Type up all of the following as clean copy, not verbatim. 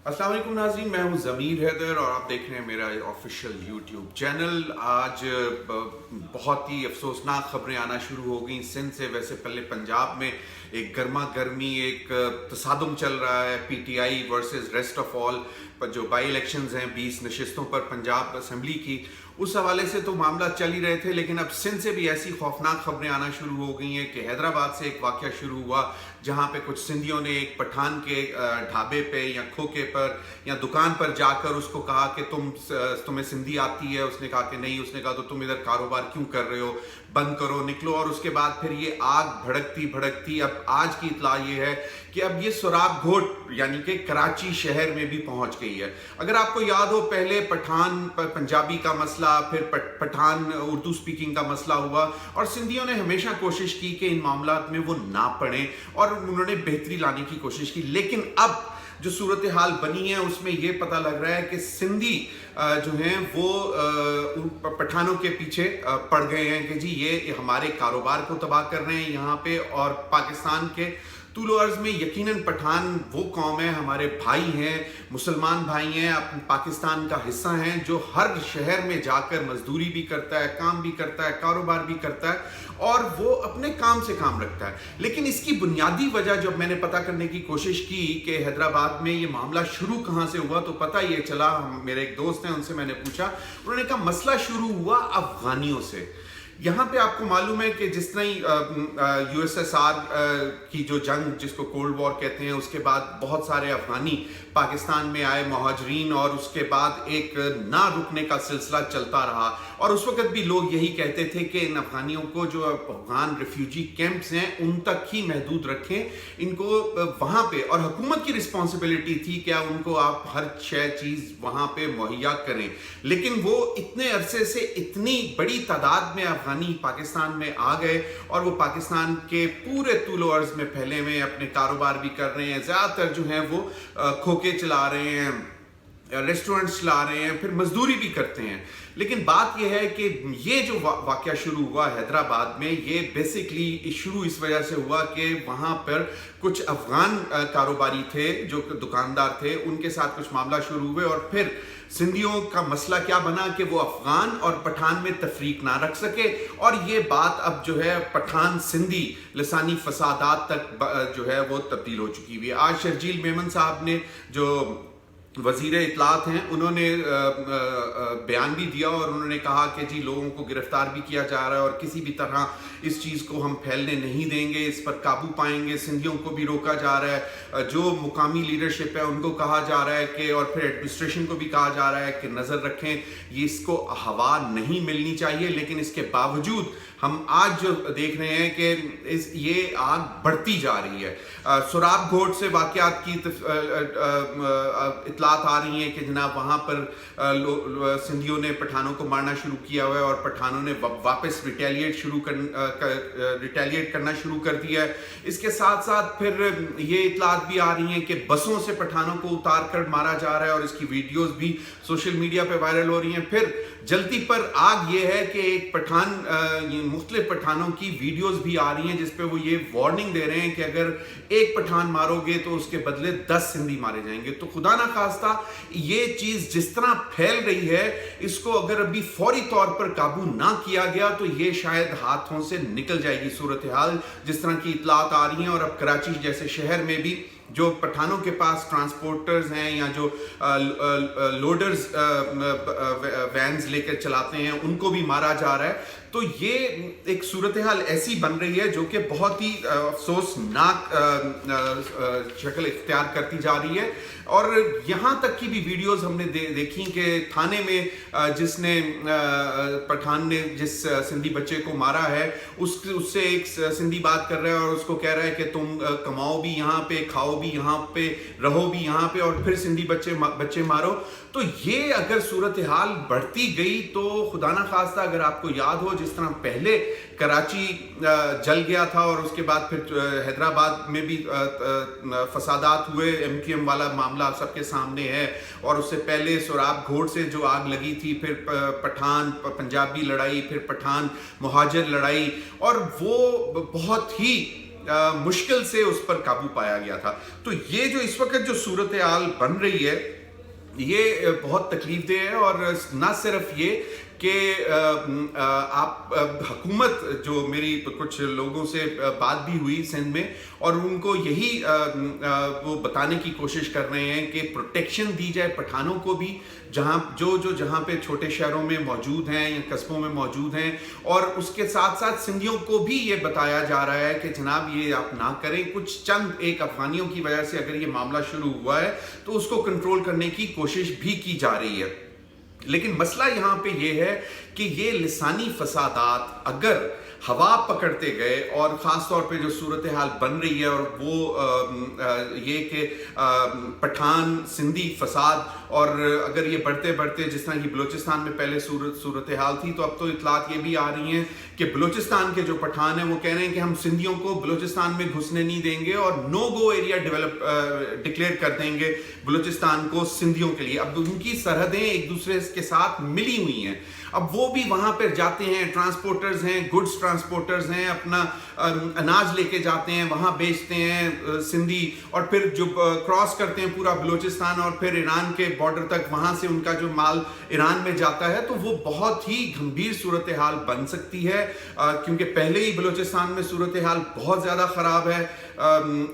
अस्सलाम वालेकुम नाज़रीन, मैं हूं ज़मीर हैदर और आप देख रहे हैं मेरा ऑफिशियल यूट्यूब चैनल। आज बहुत ही अफसोसनाक खबरें आना शुरू हो गई सिंध से। वैसे पहले पंजाब में एक गर्मा गर्मी एक तसादुम चल रहा है, PTI versus rest of all पर जो बाई इलेक्शंस हैं 20 नशिस्तों पर पंजाब असेंबली की, उस हवाले से तो मामला चल ही रहे थे। लेकिन अब सिंध से भी ऐसी खौफनाक खबरें आना शुरू हो गई हैं कि हैदराबाद से एक वाक़या शुरू हुआ जहां पे कुछ सिंधियों ने एक पठान के ढाबे पे या खोखे पर या दुकान पर जाकर उसको कहा कि तुम्हें सिंधी आती है। उसने कहा कि नहीं। उसने कहा तो तुम इधर कारोबार क्यों कर रहे हो, बंद करो, निकलो। और उसके बाद फिर ये आग भड़कती भड़कती अब आज की इतला ये है कि अब ये सुराब घोट यानी कि कराची शहर में भी पहुंच गई है। अगर आपको याद हो, पहले पठान पंजाबी का मसला, फिर पठान उर्दू स्पीकिंग का मसला हुआ और सिंधियों ने हमेशा कोशिश की कि इन मामलात में वो ना पड़ें और उन्होंने बेहतरी लाने की कोशिश की। लेकिन अब जो सूरत हाल बनी है उसमें ये पता लग रहा है कि सिंधी जो हैं वो पठानों के पीछे पड़ गए हैं कि जी ये हमारे कारोबार को तबाह कर रहे हैं यहाँ पे। और पाकिस्तान के तूलो अर्ज में यकीनन पठान वो कौम है, हमारे भाई हैं, मुसलमान भाई हैं, पाकिस्तान का हिस्सा हैं, जो हर शहर में जाकर मजदूरी भी करता है, काम भी करता है, कारोबार भी करता है और वो अपने काम से काम रखता है। लेकिन इसकी बुनियादी वजह जब मैंने पता करने की कोशिश की कि हैदराबाद में ये मामला शुरू कहाँ से हुआ, तो पता ये चला, मेरे एक दोस्त हैं उनसे मैंने पूछा, उन्होंने कहा मसला शुरू हुआ अफगानियों से। यहाँ पे आपको मालूम है कि जिस तरह यूएसएसआर की जो जंग जिसको कोल्ड वॉर कहते हैं, उसके बाद बहुत सारे अफगानी पाकिस्तान में आए मुहाजिरीन और उसके बाद एक ना रुकने का सिलसिला चलता रहा। और उस वक्त भी लोग यही कहते थे कि इन अफगानियों को जो अफगान रिफ्यूजी कैंप्स हैं उन तक ही महदूद रखें, इनको वहाँ पे, और हुकूमत की रिस्पॉन्सिबिलिटी थी क्या उनको आप हर चीज़ वहाँ पे मुहैया करें। लेकिन वो इतने अरसे से इतनी बड़ी तादाद में अफगानी पाकिस्तान में आ गए और वो पाकिस्तान के पूरे तूलो अर्ज में फैले हुए अपने कारोबार भी कर रहे हैं। ज़्यादातर जो हैं वो खोखे चला रहे हैं, रेस्टोरेंट्स चला रहे हैं, फिर मजदूरी भी करते हैं। लेकिन बात यह है कि ये जो वाकया शुरू हुआ हैदराबाद में, ये बेसिकली शुरू इस वजह से हुआ कि वहाँ पर कुछ अफगान कारोबारी थे जो दुकानदार थे, उनके साथ कुछ मामला शुरू हुए और फिर सिंधियों का मसला क्या बना कि वो अफगान और पठान में तफरीक ना रख सके और ये बात अब जो है पठान सिंधी लसानी फसादात तक जो है वो तब्दील हो चुकी हुई है। आज शर्जील मेमन साहब ने जो वजीर इतलात हैं उन्होंने बयान भी दिया और उन्होंने कहा कि जी लोगों को गिरफ्तार भी किया जा रहा है और किसी भी तरह इस चीज़ को हम फैलने नहीं देंगे, इस पर काबू पाएंगे। सिंधियों को भी रोका जा रहा है, जो मुकामी लीडरशिप है उनको कहा जा रहा है कि, और फिर एडमिनिस्ट्रेशन को भी कहा जा रहा है कि नज़र रखें, ये इसको हवा नहीं मिलनी चाहिए। लेकिन इसके बावजूद हम आज जो देख रहे हैं कि ये आग बढ़ती जा रही है। सुराब घोट से वाक़यात की इतलात आ रही हैं कि जनाब वहाँ पर सिंधियों ने पठानों को मारना शुरू किया हुआ है और पठानों ने वापस रिटेलिएट करना शुरू कर दिया है। इसके साथ साथ फिर ये इतलात भी आ रही हैं कि बसों से पठानों को उतार कर मारा जा रहा है और इसकी वीडियोस भी सोशल मीडिया पे वायरल हो रही हैं। फिर जल्दी पर आग ये है कि एक पठान मुख्तलिफ पठानों की वीडियोस भी आ रही हैं जिस पे वो ये वार्निंग दे रहे हैं कि अगर एक पठान मारोगे तो उसके बदले 10 सिंधी मारे जाएंगे। तो खुदा ना खास्ता ये चीज जिस तरह फैल रही है, इसको अगर अभी फौरी तौर पर काबू ना किया गया तो ये शायद हाथों से निकल जाएगी सूरत हाल जिस तरह की इतलात आ रही हैं। और अब कराची जैसे शहर में भी जो पठानों के पास ट्रांसपोर्टर्स हैं या जो लोडर्स वैन्स लेकर चलाते हैं उनको भी मारा जा रहा है। तो ये एक सूरत हाल ऐसी बन रही है जो कि बहुत ही अफसोसनाक शक्ल इख्तियार करती जा रही है। और यहाँ तक की भी वीडियोस हमने देखी कि थाने में जिसने पठान ने जिस सिंधी बच्चे को मारा है उससे एक सिंधी बात कर रहा है और उसको कह रहा है कि तुम कमाओ भी यहाँ पे, खाओ भी यहाँ पे, रहो भी यहाँ पे और फिर सिंधी बच्चे मारो। तो ये अगर सूरत हाल बढ़ती गई तो खुदा ना खास्ता, अगर आपको याद हो जिस तरह पहले कराची जल गया था और उसके बाद फिर हैदराबाद में भी फसादात हुए, MQM वाला मामला सबके सामने है, और उससे पहले सुराब घोट से जो आग लगी थी, फिर पठान पंजाबी लड़ाई, फिर पठान मुहाजिर लड़ाई, और वो बहुत ही मुश्किल से उस पर काबू पाया गया था। तो ये जो इस वक्त जो सूरत हाल बन रही है ये बहुत तकलीफदेह है, और ना सिर्फ ये कि आप हुकूमत, जो मेरी कुछ लोगों से बात भी हुई सिंध में, और उनको यही वो बताने की कोशिश कर रहे हैं कि प्रोटेक्शन दी जाए पठानों को भी, जहाँ पे छोटे शहरों में मौजूद हैं या कस्बों में मौजूद हैं, और उसके साथ साथ सिंधियों को भी ये बताया जा रहा है कि जनाब ये आप ना करें। कुछ चंद एक अफगानियों की वजह से अगर ये मामला शुरू हुआ है तो उसको कंट्रोल करने की कोशिश भी की जा रही है, लेकिन मसला यहाँ पे ये है कि ये लिसानी फसादात अगर हवा पकड़ते गए, और ख़ास तौर पे जो सूरत हाल बन रही है, और वो ये कि पठान सिंधी फसाद, और अगर ये बढ़ते बढ़ते जिस तरह की बलूचिस्तान में पहले सूरत हाल थी, तो अब तो इतलात ये भी आ रही हैं कि बलूचिस्तान के जो पठान हैं वो कह रहे हैं कि हम सिंधियों को बलूचिस्तान में घुसने नहीं देंगे और नो गो एरिया डिक्लेयर कर देंगे बलूचिस्तान को सिंधियों के लिए। अब उनकी सरहदें एक दूसरे के साथ मिली हुई हैं, अब वो भी वहां पर जाते हैं, ट्रांसपोर्टर्स हैं, गुड्स ट्रांसपोर्टर्स हैं, अपना अनाज लेके जाते हैं, वहां बेचते हैं सिंधी, और फिर जो क्रॉस करते हैं पूरा बलूचिस्तान और फिर ईरान के बॉर्डर तक, वहां से उनका जो माल ईरान में जाता है। तो वो बहुत ही गंभीर सूरत हाल बन सकती है, क्योंकि पहले ही बलूचिस्तान में सूरत हाल बहुत ज़्यादा ख़राब है,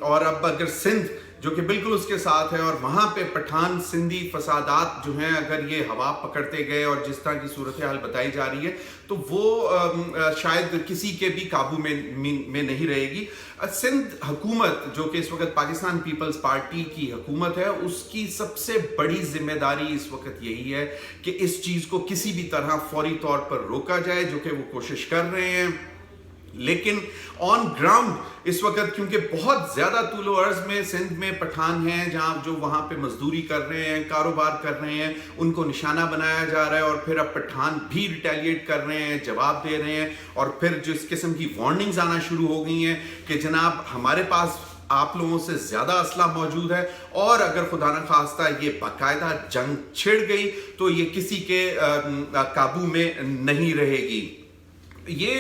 और अब अगर सिंध जो कि बिल्कुल उसके साथ है, और वहाँ पे पठान सिंधी फसादात जो हैं अगर ये हवा पकड़ते गए और जिस तरह की सूरत हाल बताई जा रही है, तो वो शायद किसी के भी काबू में नहीं रहेगी। सिंध हुकूमत जो कि इस वक्त पाकिस्तान पीपल्स पार्टी की हुकूमत है, उसकी सबसे बड़ी जिम्मेदारी इस वक्त यही है कि इस चीज़ को किसी भी तरह फौरी तौर पर रोका जाए, जो कि वो कोशिश कर रहे हैं। लेकिन ऑन ग्राउंड इस वक्त, क्योंकि बहुत ज़्यादा तूलो अर्ज में सिंध में पठान हैं जहाँ जो वहाँ पे मजदूरी कर रहे हैं, कारोबार कर रहे हैं, उनको निशाना बनाया जा रहा है, और फिर अब पठान भी रिटेलिएट कर रहे हैं, जवाब दे रहे हैं, और फिर जिस किस्म की वार्निंग्स आना शुरू हो गई हैं कि जनाब हमारे पास आप लोगों से ज़्यादा असला मौजूद है, और अगर खुदा न खास्ता ये बाकायदा जंग छिड़ गई तो ये किसी के काबू में नहीं रहेगी। ये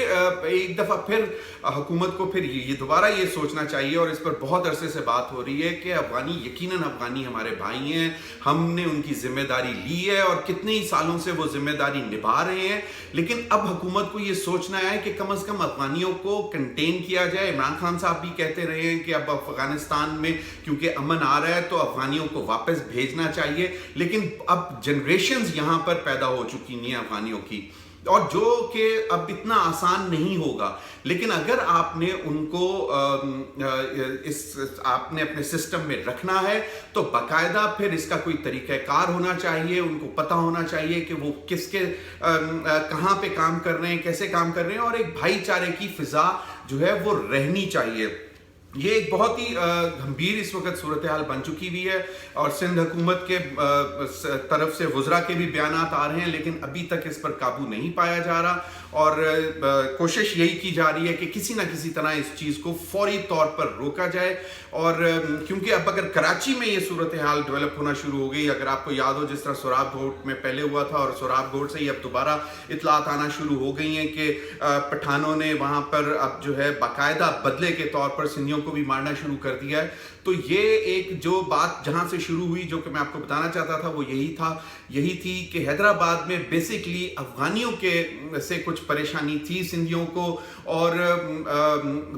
एक दफ़ा फिर हुकूमत को फिर ये दोबारा ये सोचना चाहिए, और इस पर बहुत अरसे से बात हो रही है कि अफ़गानी, यकीनन अफ़गानी हमारे भाई हैं, हमने उनकी ज़िम्मेदारी ली है और कितने ही सालों से वो ज़िम्मेदारी निभा रहे हैं, लेकिन अब हुकूमत को ये सोचना है कि कम से कम अफ़गानियों को कंटेन किया जाए। इमरान खान साहब भी कहते रहे हैं कि अब अफ़गानिस्तान में क्योंकि अमन आ रहा है तो अफ़गानियों को वापस भेजना चाहिए, लेकिन अब जनरेशन्स यहाँ पर पैदा हो चुकी हैं अफ़गानियों की, और जो कि अब इतना आसान नहीं होगा। लेकिन अगर आपने उनको आपने अपने सिस्टम में रखना है तो बाकायदा फिर इसका कोई तरीक़ाकार होना चाहिए, उनको पता होना चाहिए कि वो किसके कहाँ पे काम कर रहे हैं, कैसे काम कर रहे हैं, और एक भाईचारे की फ़िज़ा जो है वो रहनी चाहिए। ये एक बहुत ही गंभीर इस वक्त सूरत हाल बन चुकी हुई है, और सिंध हुकूमत के तरफ से वज़रा के भी बयानात आ रहे हैं, लेकिन अभी तक इस पर काबू नहीं पाया जा रहा, और कोशिश यही की जा रही है कि किसी ना किसी तरह इस चीज़ को फौरी तौर पर रोका जाए। और क्योंकि अब अगर कराची में ये सूरत हाल डेवलप होना शुरू हो गई, अगर आपको याद हो जिस तरह सोराब घोट में पहले हुआ था, और सोराब घोट से ही अब दोबारा इतलात आना शुरू हो गई हैं कि पठानों ने वहाँ पर अब जो है बाकायदा बदले के तौर पर सिंधियों को भी मारना शुरू कर दिया है। तो ये एक जो बात जहाँ से शुरू हुई, जो कि मैं आपको बताना चाहता था, वो यही थी कि हैदराबाद में बेसिकली अफ़गानियों के से कुछ परेशानी थी सिंधियों को, और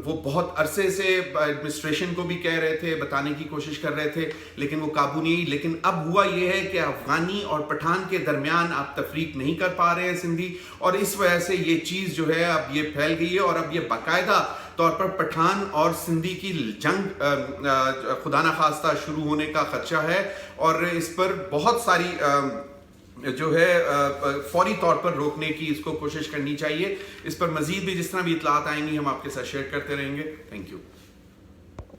वो बहुत अरसे से एडमिनिस्ट्रेशन को भी कह रहे थे, बताने की कोशिश कर रहे थे, लेकिन वो काबू नहीं। लेकिन अब हुआ ये है कि अफ़गानी और पठान के दरमियान आप तफरीक नहीं कर पा रहे हैं सिंधी, और इस वजह से ये चीज़ जो है अब ये फैल गई है, और अब ये बाकायदा तौर पर पठान और सिंधी की जंग खुदा न खास्ता शुरू होने का खदशा है, और इस पर बहुत सारी जो है फौरी तौर पर रोकने की इसको कोशिश करनी चाहिए। इस पर मज़ीद भी जिस तरह भी इतलात आएंगी हम आपके साथ शेयर करते रहेंगे। Thank you.